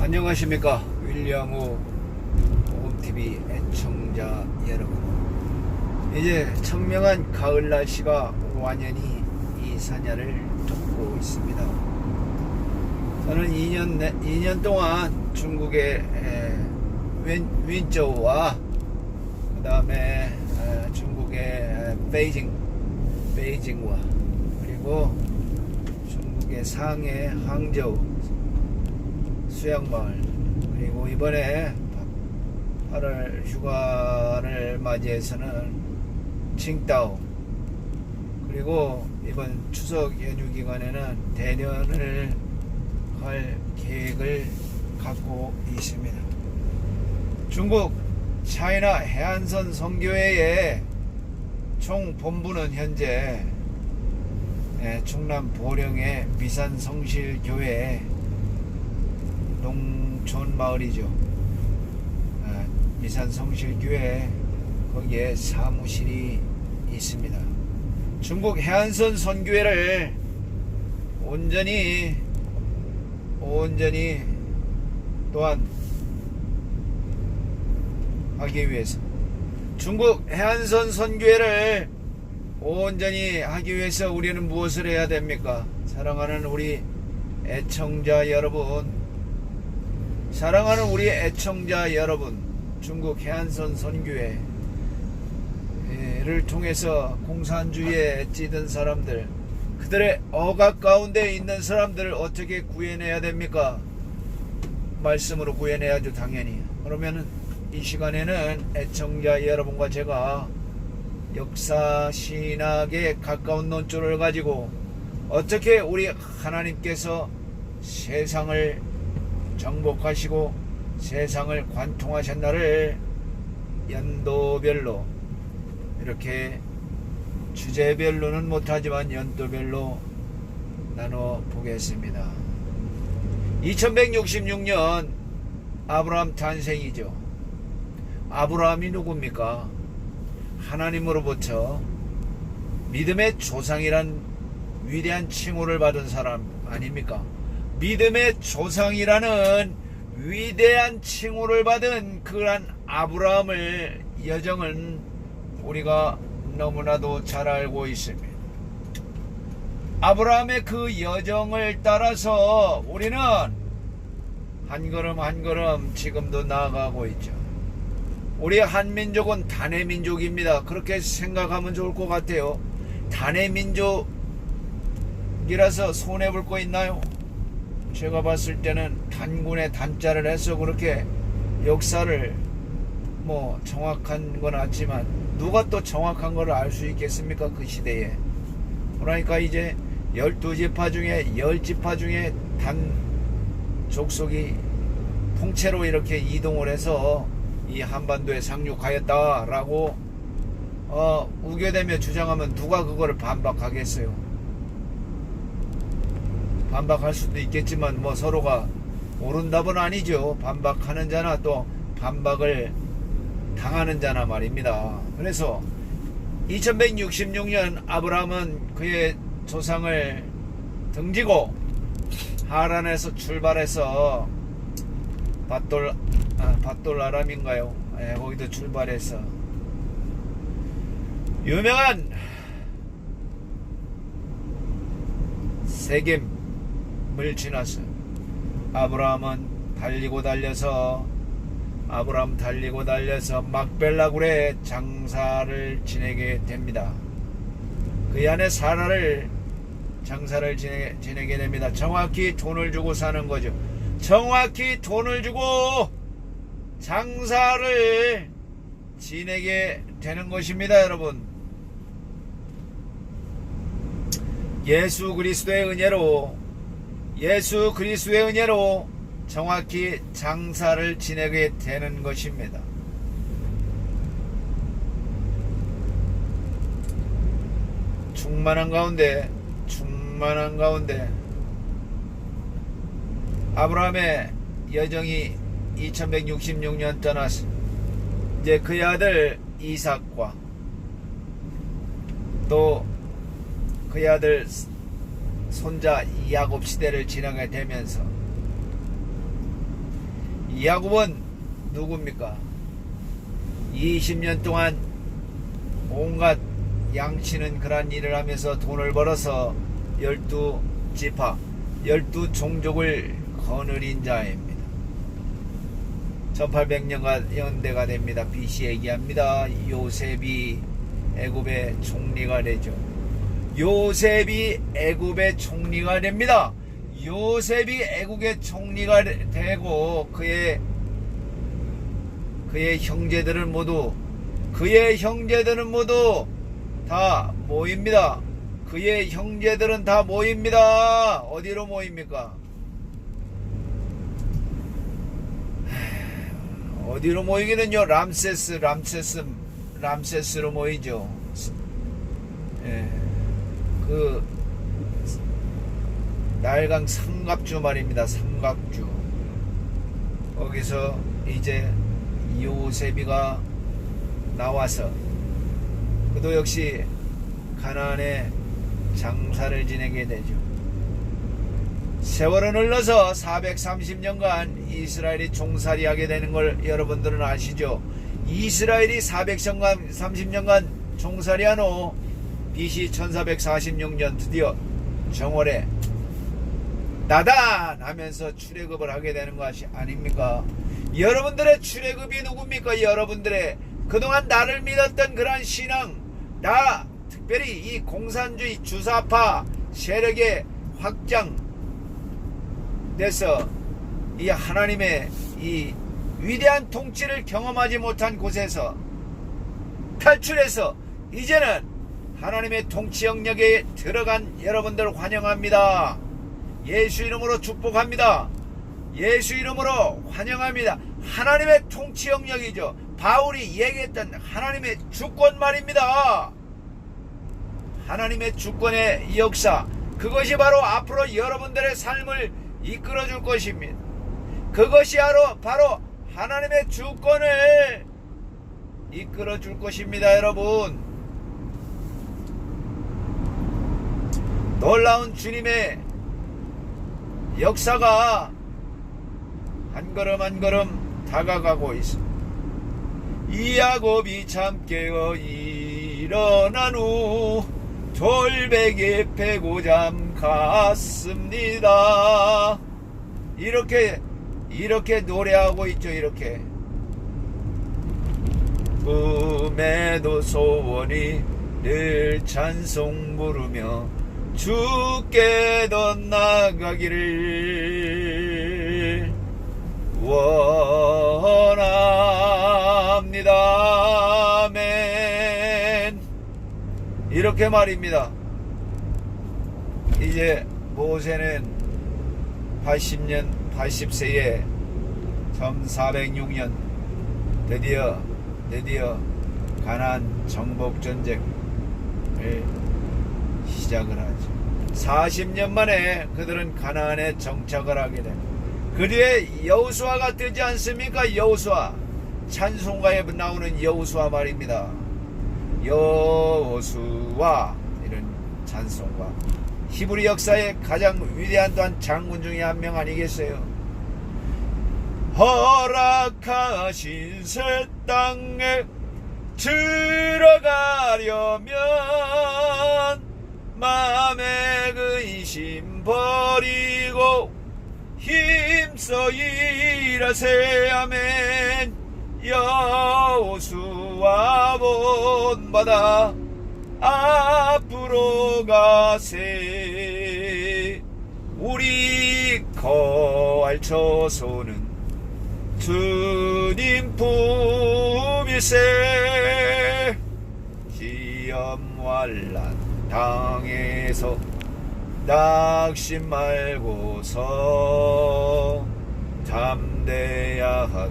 안녕하십니까. 윌리엄우 복음TV 애청자 여러분, 이제 청명한 가을 날씨가 완연히 이 사냐를 덮고 있습니다. 저는 2년 동안 중국의 윈저우와 그 다음에 중국의 베이징과 그리고 중국의 상해, 항저우, 수양마을, 그리고 이번에 8월 휴가를 맞이해서는 칭다오, 그리고 이번 추석 연휴 기간에는 대련을 갈 계획을 갖고 있습니다. 중국 차이나 해안선 선교회의 총 본부는 현재 충남 보령의 미산성실교회 농촌 마을이죠. 미산성실교회 거기에 사무실이 있습니다. 중국 해안선 선교회를 온전히 또한 하기 위해서, 중국 해안선 선교회를 온전히 하기 위해서 우리는 무엇을 해야 됩니까? 사랑하는 우리 애청자 여러분, 중국 해안선 선교회를 통해서 공산주의에 찌든 사람들, 그들의 억압 가운데 있는 사람들을 어떻게 구해내야 됩니까? 말씀으로 구해내야죠, 당연히. 그러면은 이 시간에는 애청자 여러분과 제가 역사 신학에 가까운 논조를 가지고 어떻게 우리 하나님께서 세상을 정복하시고 세상을 관통하셨나를 연도별로, 이렇게 주제별로는 못하지만 연도별로 나눠 보겠습니다. 2166년 아브라함 탄생이죠. 아브라함이 누굽니까? 하나님으로부터 믿음의 조상이란 위대한 칭호를 받은 사람 아닙니까? 믿음의 조상이라는 위대한 칭호를 받은 그러한 아브라함의 여정은 우리가 너무나도 잘 알고 있습니다. 아브라함의 그 여정을 따라서 우리는 한 걸음 한 걸음 지금도 나아가고 있죠. 우리 한민족은 단의 민족입니다. 그렇게 생각하면 좋을 것 같아요. 단의 민족이라서 손해볼 거 있나요? 제가 봤을 때는 단군의 단자를 해서 그렇게 역사를 정확한 건 같지만 누가 또 정확한 걸 알 수 있겠습니까? 그 시대에. 그러니까 이제 12지파 중에 10지파 중에 단 족속이 통째로 이렇게 이동을 해서 이 한반도에 상륙하였다라고 우겨대며 주장하면 누가 그거를 반박하겠어요? 반박할 수도 있겠지만 서로가 옳은 답은 아니죠. 반박하는 자나 또 반박을 당하는 자나 말입니다. 그래서 2166년 아브라함은 그의 조상을 등지고 하란에서 출발해서 밧돌 아람인가요? 거기도 출발해서 유명한 세겜을 지나서 아브라함 달리고 달려서 막벨라굴에 장사를 지내게 됩니다. 그 안에 장사를 지내게 됩니다. 정확히 돈을 주고 사는 거죠. 정확히 돈을 주고 장사를 지내게 되는 것입니다, 여러분. 예수 그리스도의 은혜로 정확히 장사를 지내게 되는 것입니다. 충만한 가운데 아브라함의 여정이 2166년 떠나서 이제 그의 아들 이삭과 또 그의 아들 손자 야곱 시대를 지나게 되면서 야곱은 누굽니까? 20년 동안 온갖 양치는 그런 일을 하면서 돈을 벌어서 12지파 12종족을 거느린 자입니다. 1800년간 연대가 됩니다. BC 얘기합니다. 요셉이 애굽의 총리가 되죠. 요셉이 애굽의 총리가 됩니다. 요셉이 애국의 총리가 되고 그의 형제들은 모두 다 모입니다. 그의 형제들은 다 모입니다. 어디로 모입니까? 어디로 모이기는요? 람세스로 모이죠. 예. 그 나일강 삼각주 말입니다. 삼각주. 거기서 이제 요셉이가 나와서 그도 역시 가나안에 장사를 지내게 되죠. 세월은 흘러서 430년간 이스라엘이 종살이하게 되는 걸 여러분들은 아시죠? 이스라엘이 430년간 종살이한 후 BC 1446년 드디어 정월에 나단하면서 출애굽을 하게 되는 것이 아닙니까? 여러분들의 출애굽이 누굽니까? 여러분들의 그동안 나를 믿었던 그러한 신앙, 나 특별히 이 공산주의 주사파 세력의 확장돼서 이 하나님의 이 위대한 통치를 경험하지 못한 곳에서 탈출해서 이제는 하나님의 통치 영역에 들어간 여러분들 환영합니다. 예수 이름으로 축복합니다. 예수 이름으로 환영합니다. 하나님의 통치 영역이죠. 바울이 얘기했던 하나님의 주권 말입니다. 하나님의 주권의 역사, 그것이 바로 앞으로 여러분들의 삶을 이끌어줄 것입니다. 그것이 바로 하나님의 주권을 이끌어줄 것입니다. 여러분, 놀라운 주님의 역사가 한 걸음 한 걸음 다가가고 있습니다. 이 야곱이 잠 깨어 일어난 후 돌베개 패고 잠 갔습니다. 이렇게 노래하고 있죠. 이렇게 꿈에도 소원이 늘 찬송 부르며 주께 더 나가기를 원합니다. 아멘. 이렇게 말입니다. 이제 모세는 80세에 1406년 드디어 가나안 정복 전쟁을 시작을 하죠. 40년 만에 그들은 가나안에 정착을 하게 됩니다. 그 뒤에 여호수아가 뜨지 않습니까? 여호수아, 찬송가에 나오는 여호수아 말입니다. 여호수아, 이런 찬송가. 히브리 역사의 가장 위대한 또한 장군 중에 한 명 아니겠어요? 허락하신 새 땅에 들어가려면 마음의 근심 버리고 힘써 일하세. 아멘. 여호수아 본받아 앞으로 가세. 우리 거할 처소는 주님 품일세. 시험환난 당에서 낙심 말고서 담대하게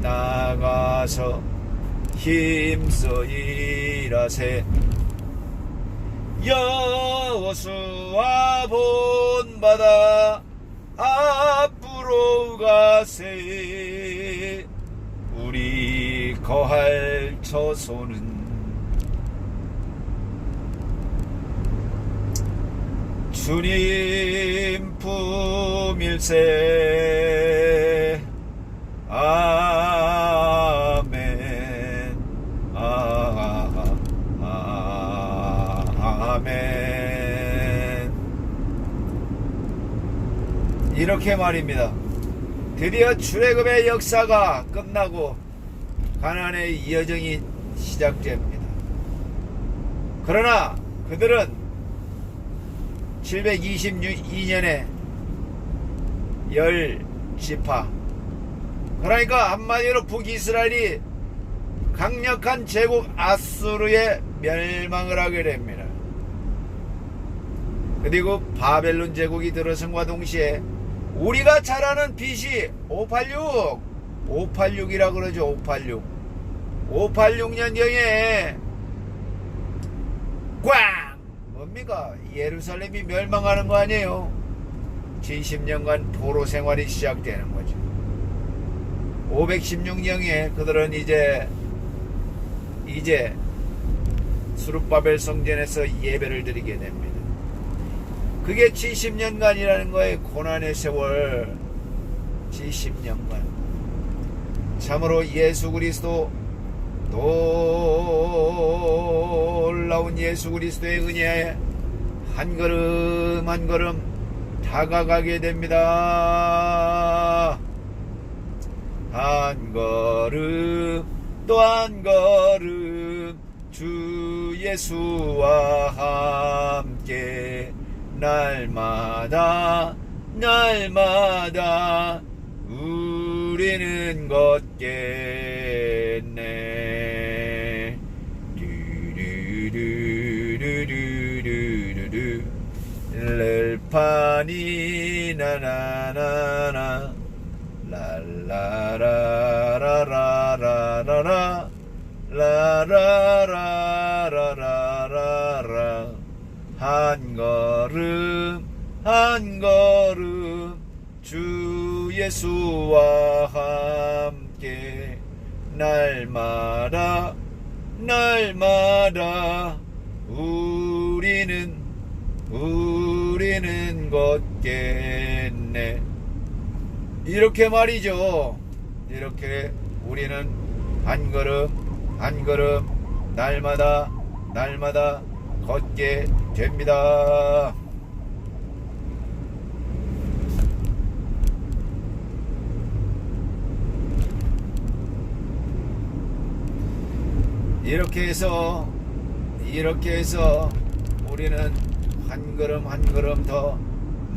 나가서 힘써 일하세. 여호수아 본받아 앞으로 가세. 우리 거할 처소는 주님 품일세. 아멘. 아멘. 이렇게 말입니다. 드디어 출애굽의 역사가 끝나고 가나안의 여정이 시작됩니다. 그러나 그들은 722년에 10지파, 그러니까 한마디로 북이스라엘이 강력한 제국 아수르에 멸망을 하게 됩니다. 그리고 바벨론 제국이 들어선과 동시에 우리가 잘 아는 BC 586이라고 그러죠. 586년경에 꽝! 뭡니까? 예루살렘이 멸망하는 거 아니에요? 70년간 포로 생활이 시작되는 거죠. 516년에 그들은 이제 수룹바벨 성전에서 예배를 드리게 됩니다. 그게 70년간이라는 거예요. 고난의 세월 70년간. 참으로 예수 그리스도, 놀라운 예수 그리스도의 은혜에 한 걸음 한 걸음 다가가게 됩니다. 한 걸음 또 한 걸음 주 예수와 함께 날마다 우리는 걷겠네. 렐파니 나나나나 라라라라라라라 라라라라라라라. 한 걸음 한 걸음 주 예수와 함께 날마다 우리는 걷겠네. 이렇게 말이죠. 이렇게 우리는 한 걸음 한 걸음 날마다 걷게 됩니다. 이렇게 해서 우리는 한 걸음 한 걸음 더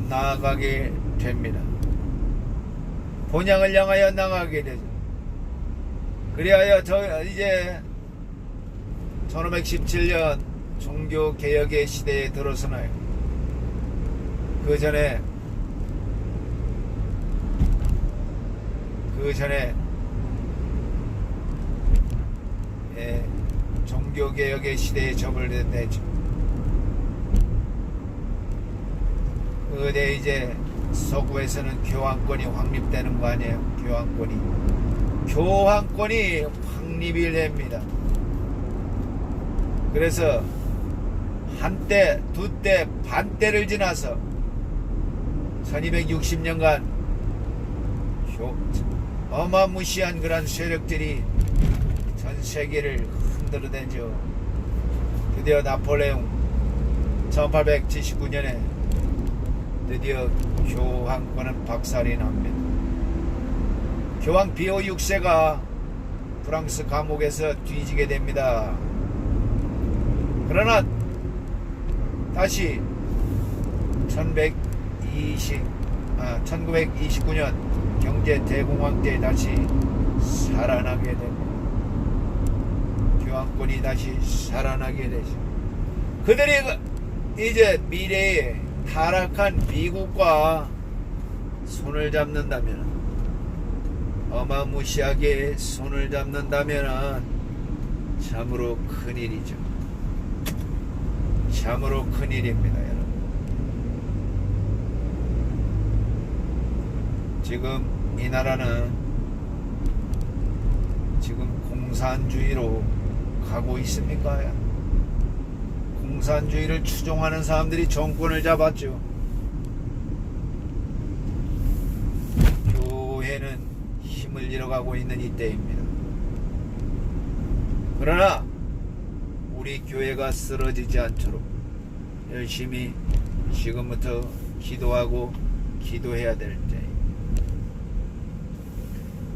나아가게 됩니다. 본향을 향하여 나가게 되죠. 그리하여 이제 1517년 종교개혁의 시대에 들어서나요. 그 전에 종교개혁의 시대에 접어들었죠. 그때 이제 서구에서는 교황권이 확립되는 거 아니에요. 교황권이 확립이 됩니다. 그래서 한때, 두때, 반때를 지나서 1260년간 어마무시한 그런 세력들이 전 세계를 흔들어대죠. 드디어 나폴레옹 1879년에 드디어 교황권은 박살이 납니다. 교황 비오 6세가 프랑스 감옥에서 뒤지게 됩니다. 그러나 다시 1929년 경제대공황 때 다시 살아나게 됩니다. 교황권이 다시 살아나게 되죠. 그들이 이제 미래에 타락한 미국과 손을 잡는다면, 어마무시하게 손을 잡는다면 참으로 큰일이죠. 참으로 큰일입니다, 여러분. 지금 이 나라는 지금 공산주의로 가고 있습니까? 공산주의를 추종하는 사람들이 정권을 잡았죠. 교회는 힘 말씀을 잃어가고 있는 이때입니다. 그러나 우리 교회가 쓰러지지 않도록 열심히 지금부터 기도하고 기도해야 될 때,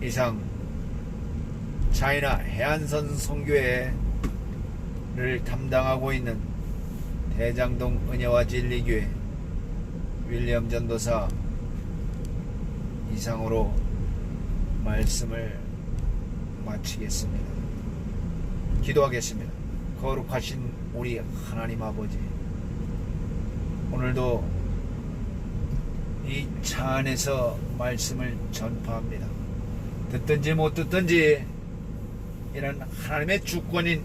이상 차이나 해안선 선교회를 담당하고 있는 대장동 은혜와 진리교회 윌리엄 전도사 이상으로 말씀을 마치겠습니다. 기도하겠습니다. 거룩하신 우리 하나님 아버지, 오늘도 이 차 안에서 말씀을 전파합니다. 듣든지 못 듣든지 이런 하나님의 주권인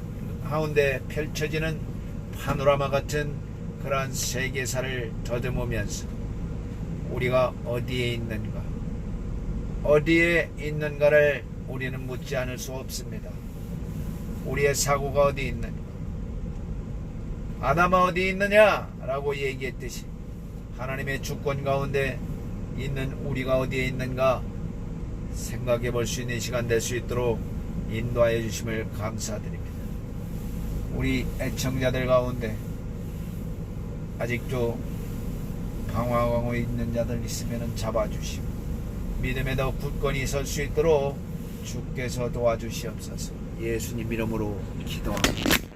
가운데 펼쳐지는 파노라마 같은 그러한 세계사를 더듬으면서 우리가 어디에 있는가, 어디에 있는가를 우리는 묻지 않을 수 없습니다. 우리의 사고가 어디 있느냐, 아담아 어디 있느냐라고 얘기했듯이 하나님의 주권 가운데 있는 우리가 어디에 있는가 생각해 볼 수 있는 시간 될 수 있도록 인도하여 주심을 감사드립니다. 우리 애청자들 가운데 아직도 방황하고 있는 자들 있으면 잡아주시고 믿음에 더 굳건히 설 수 있도록 주께서 도와주시옵소서. 예수님 이름으로 기도합니다.